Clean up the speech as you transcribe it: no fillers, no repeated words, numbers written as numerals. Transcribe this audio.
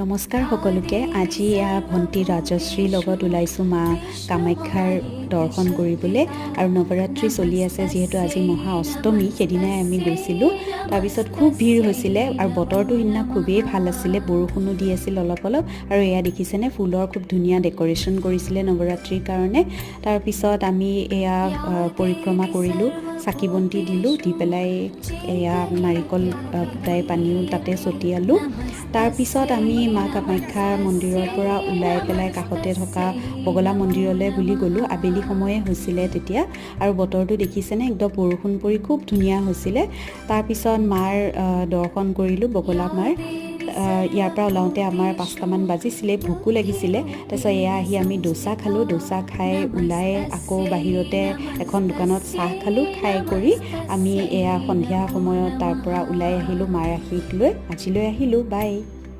নমস্কাৰ সকলোকে। আজি ভণ্টি ৰাজশ্ৰীৰ লগত ওলাইছোঁ মা কামাখ্যাৰ দৰ্শন কৰিবলৈ। আৰু নৱৰাত্ৰি চলি আছে যিহেতু আজি মহা অষ্টমী, সেইদিনাই আমি গৈছিলোঁ। তাৰপিছত খুব ভিৰ হৈছিলে আৰু বতৰটো সিদিনা খুবেই ভাল আছিলে, বৰষুণো দি আছিল অলপ অলপ। আৰু এয়া দেখিছেনে, ফুলৰ খুব ধুনীয়া ডেক'ৰেশ্যন কৰিছিলে নৱৰাত্ৰিৰ কাৰণে। তাৰপিছত আমি এয়া পৰিক্ৰমা কৰিলোঁ, চাকি বন্তি দিলোঁ, দি পেলাই এয়া নাৰিকল ফুটাই পানীও তাতে ছটিয়ালোঁ। তাৰপিছত আমি মা কামাখ্যা মন্দিৰৰ পৰা ওলাই পেলাই কাষতে থকা বগলা মন্দিৰলৈ বুলি গ'লোঁ। আবেলি সময়ে হৈছিলে তেতিয়া, আৰু বতৰটো দেখিছেনে, একদম বৰষুণ পৰি খুব ধুনীয়া হৈছিলে। তাৰপিছত মাৰ দৰ্শন কৰিলোঁ, বগলা মাৰ। ইয়াৰ পৰা ওলাওঁতে আমাৰ 5টামান বাজিছিলে, ভোকো লাগিছিলে। তাৰপিছত এয়া আহি আমি ডোচা খালোঁ, ডোচা খাই ওলাই আকৌ বাহিৰতে এখন দোকানত চাহ খালোঁ। খাই কৰি আমি এয়া সন্ধিয়া সময়ত তাৰ পৰা ওলাই আহিলোঁ, মাৰ আশীষ লৈ আজিলৈ আহিলোঁ। বাই।